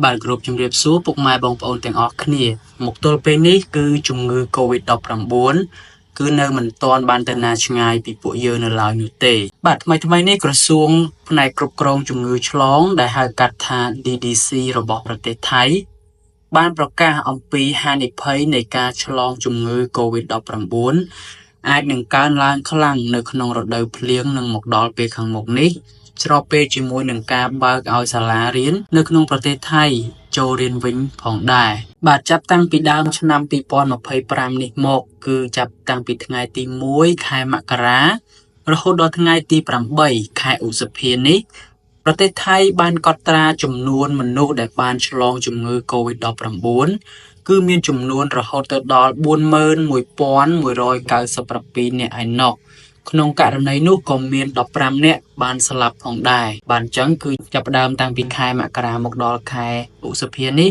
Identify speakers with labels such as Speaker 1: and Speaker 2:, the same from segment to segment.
Speaker 1: បាទគ្រប់ជំរាបសួរពុកម៉ែបងប្អូនទាំងអស់គ្នាមកទល់ពេលនេះគឺជំងឺ COVID-19 គឺនៅមិនទាន់បានទៅណាឆ្ងាយពីពួកយើងនៅឡើយនោះទេបាទថ្មីនេះក្រសួងផ្នែកគ្រប់គ្រងជំងឺឆ្លងដែលហៅកាត់ថា DDC របស់ប្រទេសថៃបានប្រកាសអំពីហានិភ័យនៃការឆ្លងជំងឺ COVID-19 អាចនឹងកើនឡើងខ្លាំងនៅក្នុងរដូវភ្លៀងនឹងមកដល់ពេលខាងមុខនេះស្របពេលជាមួយនឹងការបើកឲ្យសាលារៀននៅក្នុងប្រទេសថៃចូលរៀនវិញផងដែរបាទចាប់តាំងពីដើមឆ្នាំ2025នេះមកគឺចាប់តាំងពីថ្ងៃទី1ខែមករារហូតដល់ថ្ងៃទី8ខែឧសភានេះប្រទេសថៃបានកត់ត្រាចំនួនមនុស្សដែលបានឆ្លងជំងឺ COVID-19 គឺមានចំនួនរហូតទៅដល់41,197នាក់ឯណោះក្នុងករណីនោះក៏មាន15នាក់បានស្លាប់ផងដែរបានអញ្ចឹងគឺចាប់ផ្ដើមតាំងពីខែមករាមកដល់ខែឧសភានេះ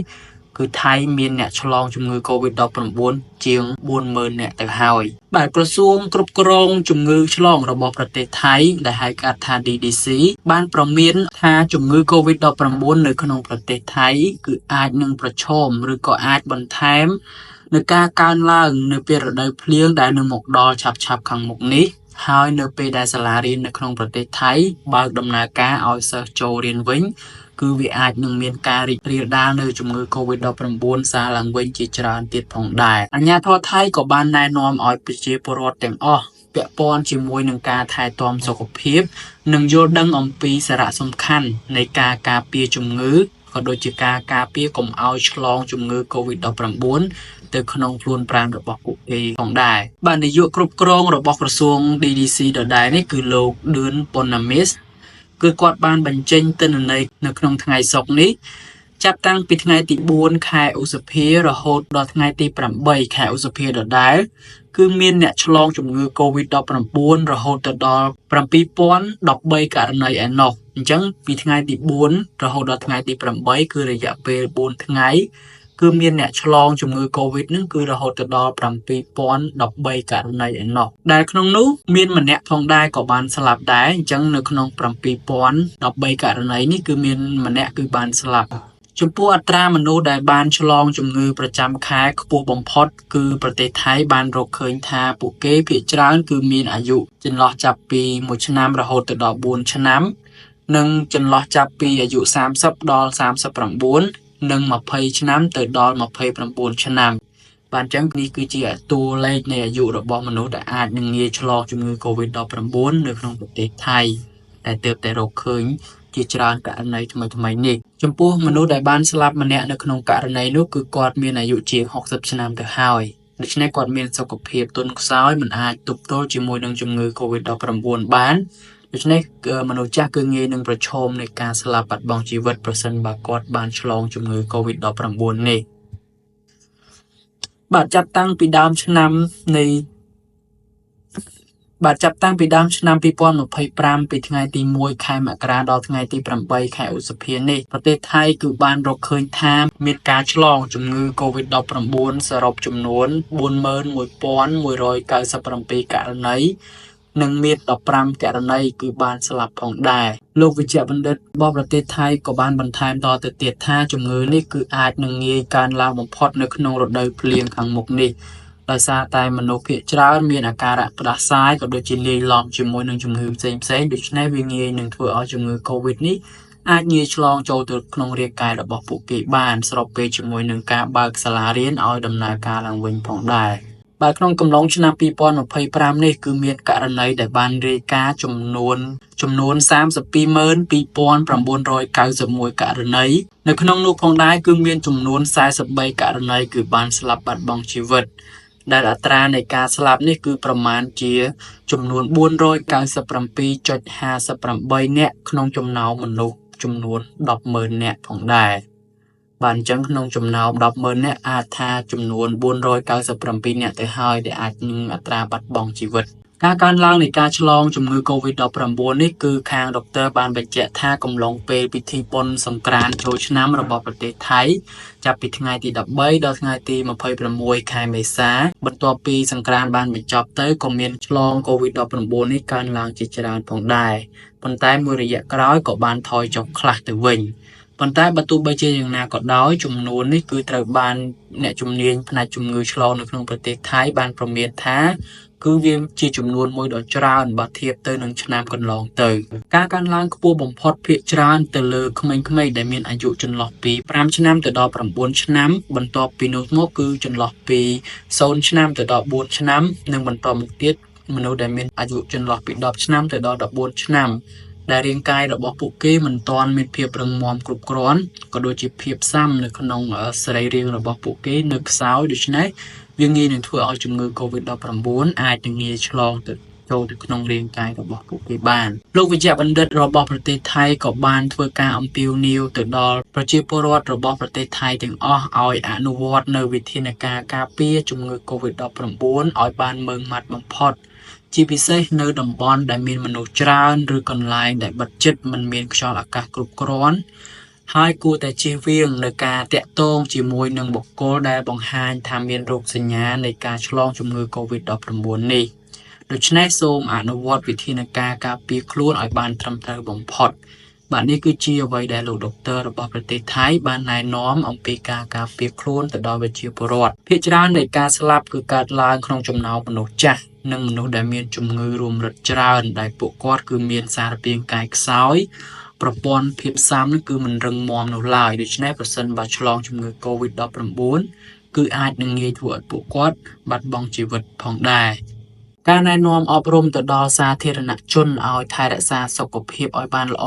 Speaker 1: គឺថៃមានអ្នកឆ្លងជំងឺ COVID-19 ជាង40,000នាក់ទៅហើយបាទក្រសួងគ្រប់គ្រងជំងឺឆ្លងរបស់ប្រទេសថៃដែលហៅកាត់ថា DDC បានប្រមានថាជំងឺ COVID-19 នៅក្នុងប្រទេសថៃគឺអាចនឹងប្រឈមឬក៏អាចបន្ថែមនៅការកើនឡើងនៅពេលរដូវភ្លៀងដែលនឹងមកដល់ឆាប់ខាងមុខនេះហើយនៅពេលដែលសាលារៀននៅក្នុងប្រទេសថៃបើកដំណើរការឲ្យសិស្សចូលរៀនវិញគឺវាអាចនឹងមានការរីករាលដាលនៅជំងឺ COVID-19 សារឡើងវិញជាច្រើនទៀតផងដែរអាជ្ញាធរថៃក៏បានណែនាំឲ្យប្រជាពលរដ្ឋទាំងអស់ពាក់ព័ន្ធជាមួយនឹងការថែទាំសុខភាពនិងយល់ដឹងអំពីសារៈសំខាន់នៃការការពារជំងឺក៏ដូចជាការការពារកុំឲ្យឆ្លងជំងឺ COVID-19 ទៅក្នុងខ្លួនប្រាណរបស់ពួកគេផងដែរបាទនាយកគ្រប់គ្រងរបស់ក្រសួង DDC ដដែលនេះគឺលោកឌឿនប៉ុនណាមីសគឺគាត់បានបញ្ចេញទិន្នន័យនៅក្នុងថ្ងៃសុក្រនេះចាប់តាំងពីថ្ងៃទី4ខែឧសភារហូតដល់ថ្ងៃទី8ខែឧសភាដដែលគឺមានអ្នកឆ្លងជំងឺ COVID-19 រហូតទៅដល់7,013ករណីឯណោះអញ្ចឹងពីថ្ងៃទី4រហូតដល់ថ្ងៃទី8គឺរយៈពេល4ថ្ងៃគឺមានអ្នកឆ្លងជំងឺ COVID នឹងគឺរហូតទៅដល់7,013ករណីឯណោះដែលក្នុងនោះមានម្នាក់ផងដែរក៏បានស្លាប់ដែរអញ្ចឹងនៅក្នុង7,013ករណីនេះគឺមានម្នាក់គឺបានស្លាប់ចំពោះអត្រាមនុស្សដែលបានឆ្លងជំងឺប្រចាំខែខ្ពស់បំផុតគឺប្រទេសថៃបានរកឃើញថាពួកគេភាគច្រើនគឺមានអាយុចន្លោះចាប់ពី1ឆ្នាំរហូតទៅដល់4ឆ្នាំនិងចន្លោះចាប់ពីអាយុ30ដល់39និង20ឆ្នាំទៅដល់29ឆ្នាំបាទអញ្ចឹងនេះគឺជាតួលេខនៃអាយុរបស់មនុស្សដែលអាចនឹងងាយឆ្លងជំងឺ COVID-19 នៅក្នុងប្រទេសថៃដែលទើបតែរកឃើញជាច្រើនករណីថ្មីនេះចំពោះមនុស្សដែលបានស្លាប់ម្នាក់នៅក្នុងករណីនោះគឺគាត់មានអាយុជាង60ឆ្នាំទៅហើយដូច្នេះគាត់មានសុខភាពទន់ខ្សោយមិនអាចទប់ទល់ជាមួយនឹងជំងឺ COVID-19 បានដូច្នេះមនុស្សចាស់គឺងាយនឹងប្រឈមនឹងការស្លាប់បាត់បង់ជីវិតប្រសិនបើគាត់បានឆ្លងជំងឺ COVID-19 នេះបាទចាប់តាំងពីដើមឆ្នាំ2025ពីថ្ងៃទី1ខែមករាដល់ថ្ងៃទី8ខែឧសភានេះប្រទេសថៃគឺបានរកឃើញថាមានការឆ្លងជំងឺ COVID-19 សរុបចំនួន41,197ករណីនិងមាន15ករណីគឺបានស្លាប់ផងដែរលោកវិជ្ជបណ្ឌិតរបស់ប្រទេសថៃក៏បានបន្ថែមតទៅទៀតថាជំងឺនេះគឺអាចនឹងងាយកើនឡើងបំផុតនៅក្នុងរដូវភ្លៀងខាងមុខនេះដោយសារតែមនុស្សភាគច្រើនមានអាការៈផ្ដាសាយក៏ដូចជាលាយឡំជាមួយនឹងជំងឺផ្សេងដូច្នេះវាងាយនឹងធ្វើឲ្យជំងឺ COVID នេះអាចងាយឆ្លងចូលទៅក្នុងរាងកាយរបស់ពួកគេបានស្របពេលជាមួយនឹងការបើកសាលារៀនឲ្យដំណើរការឡើងវិញផងដែរបាទក្នុងកំឡុងឆ្នាំ2025នេះគឺមានករណីដែលបានរាយការណ៍ចំនួន32,2991ករណីនៅក្នុងនោះផងដែរគឺមានចំនួន43ករណីគឺបានស្លាប់បាត់បង់ជីវិតដែលអត្រានៃការស្លាប់នេះគឺប្រមាណជាចំនួន497.58 នាក់ក្នុងចំណោមមនុស្សចំនួន10,000នាក់ផងដែរបាទអញ្ចឹងក្នុងចំណោម10,000នាក់អាចថាចំនួន497នាក់ទៅហើយដែលអាចនឹងអត្រាបាត់បង់ជីវិតការកើនឡើងនៃការឆ្លងជំងឺ COVID-19 នេះគឺខាងដុកទ័របានបញ្ជាក់ថាកំឡុងពេលពិធីបុណ្យសង្ក្រាន្តចូលឆ្នាំរបស់ប្រទេសថៃចាប់ពីថ្ងៃទី13ដល់ថ្ងៃទី26ខែមេសាបន្ទាប់ពីសង្ក្រាន្តបានបញ្ចប់ទៅក៏មានឆ្លង COVID-19 នេះកើនឡើងជាច្រើនផងដែរប៉ុន្តែមួយរយៈក្រោយក៏បានថយចុះខ្លះទៅវិញ ប៉ុន្តែបើទោះបីជាយ៉ាងណាក៏ដោយចំនួននេះគឺត្រូវបានអ្នកជំនាញផ្នែកជំងឺឆ្លងនៅក្នុងប្រទេសថៃបានព្រមានថាគឺវាជាចំនួនមួយដ៏ច្រើនបើធៀបទៅនឹងឆ្នាំកន្លងទៅការកើនឡើងខ្ពស់បំផុតភាគច្រើនទៅលើក្មេងៗដែលមានអាយុចន្លោះពី5ឆ្នាំទៅដល់9ឆ្នាំបន្ទាប់ពីនោះមកគឺចន្លោះពី0ឆ្នាំទៅដល់4ឆ្នាំនិងបន្តមកទៀតមនុស្សដែលមានអាយុចន្លោះពី10ឆ្នាំទៅដល់14ឆ្នាំដែលរាងកាយរបស់ពួកគេមិនទាន់មានភាពរឹងមាំគ្រប់គ្រាន់ក៏ដូចជាភាពស៊ាំនៅក្នុងសរីរាង្គរបស់ពួកគេនៅខ្សោយដូច្នេះវាងាយនឹងធ្វើឲ្យជំងឺ COVID-19 អាចនឹងងាយឆ្លងទៅចូលទៅក្នុងរាងកាយរបស់ពួកគេបានលោកវិជ្ជបណ្ឌិតរបស់ប្រទេសថៃក៏បានធ្វើការអំពាវនាវទៅដល់ប្រជាពលរដ្ឋរបស់ប្រទេសថៃទាំងអស់ឲ្យអនុវត្តនៅវិធានការការពារជំងឺ COVID-19 ឲ្យបានម៉ឺងម៉ាត់បំផុតជាពិសេសនៅតំបន់ដែលមានមនុស្សច្រើនឬកន្លែងដែលបិទជិតមិនមានខ្យល់អាកាសគ្រប់គ្រាន់ហើយគួរតែជៀសវាងនៅការតាក់ទងជាមួយនឹងបុគ្គលដែលបង្ហាញថាមានរោគសញ្ញានៃការឆ្លងជំងឺ COVID-19 នេះដូច្នេះសូមអនុវត្តវិធានការការពារខ្លួនឲ្យបានត្រឹមត្រូវបំផុតបាទនេះគឺជាអ្វីដែលលោកដុកទ័ររបស់ប្រទេសថៃបានណែនាំអំពីការការពារខ្លួនទៅដល់ប្រជាពលរដ្ឋភាគច្រើននៃការស្លាប់គឺកើតឡើងក្នុងចំណោមមនុស្សចាស់និងមនុស្សដែលមានជំងឺរួមរឹតច្រើនដែលពួកគាត់គឺមានសារពាង្គកាយខ្សោយប្រព័ន្ធភាពស៊ាំគឺមិនរឹងមាំនោះឡើយដូច្នេះប្រសិនបើឆ្លងជំងឺ COVID-19 គឺអាចនឹងងាយធ្វើឲ្យពួកគាត់បាត់បង់ជីវិតផងដែរការណែនាំអប់រំទៅដល់សាធារណជនឲ្យថែរក្សាសុខភាពឲ្យបានល្អ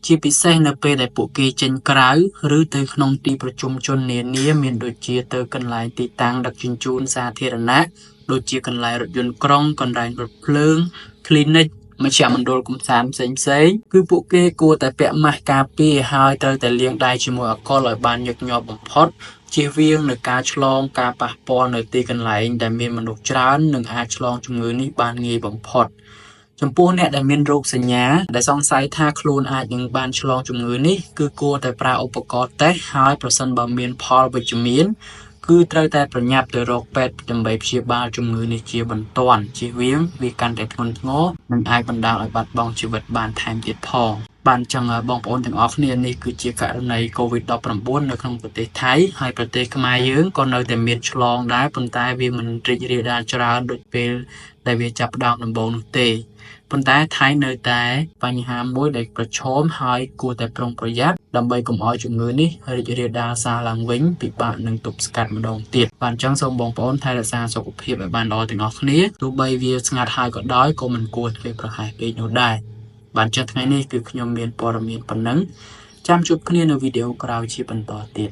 Speaker 1: ជាពិសេសនៅពេលដែលពួកគេចេញក្រៅឬទៅក្នុងទីប្រជុំជននានាមានដូចជាទៅកន្លែងទីតាំងដឹកជញ្ជូនសាធារណៈដូចជាកន្លែងរថយន្តក្រុងកន្លែងរថភ្លើង clinic មជ្ឈមណ្ឌលកំសាន្តផ្សេងៗគឺពួកគេគួរតែពាក់ម៉ាស់ការពារហើយត្រូវតែលាងដៃជាមួយអាល់កុលឲ្យបានញឹកញាប់បំផុតជៀសវាងនឹងការឆ្លងការប៉ះពាល់នៅទីកន្លែងដែលមានមនុស្សច្រើននិងអាចឆ្លងជំងឺនេះបានងាយបំផុតចំពោះអ្នកដែលមានរោគសញ្ញាដែលសង្ស័យថាខ្លួនអាចនឹងបានឆ្លងជំងឺនេះគឺគួរតែប្រើឧបករណ៍តេស្តហើយប្រសិនបើមានផលវិជ្ជមានគឺត្រូវតែប្រញាប់ទៅរកពេទ្យដើម្បីព្យាបាលជំងឺនេះជាបន្ទាន់ជៀសវាងវាកាន់តែធ្ងន់ធ្ងរនិងអាចបណ្ដាលឲ្យបាត់បង់ជីវិតបានថែមទៀតផងបានអញ្ចឹងបងប្អូនទាំងអស់គ្នានេះគឺជាករណី COVID-19 នៅក្នុងប្រទេសថៃហើយប្រទេសខ្មែរយើងក៏នៅតែមានឆ្លងដែរប៉ុន្តែវាមិនរីករាលដាលច្រើនដូចពេលដែលវាចាប់ផ្ដើមដំបូងនោះទេប៉ុន្តែថៃនៅតែបញ្ហាមួយដែលប្រឈមហើយគួរតែប្រុងប្រយ័ត្នដើម្បីកុំឲ្យជំងឺនេះរីករាលដាលសារឡើងវិញពិបាកនឹងទប់ស្កាត់ម្ដងទៀតបាទអញ្ចឹងសូមបងប្អូនថែរក្សាសុខភាពឲ្យបានល្អទាំងអស់គ្នាទោះបីវាស្ងាត់ហើយក៏ដោយក៏មិនគួរធ្វេសប្រហែសពេកនោះដែរបាទអញ្ចឹងថ្ងៃនេះគឺខ្ញុំមានព័ត៌មានប៉ុណ្ណឹងចាំជួបគ្នានៅវីដេអូក្រោយជាបន្តទៀត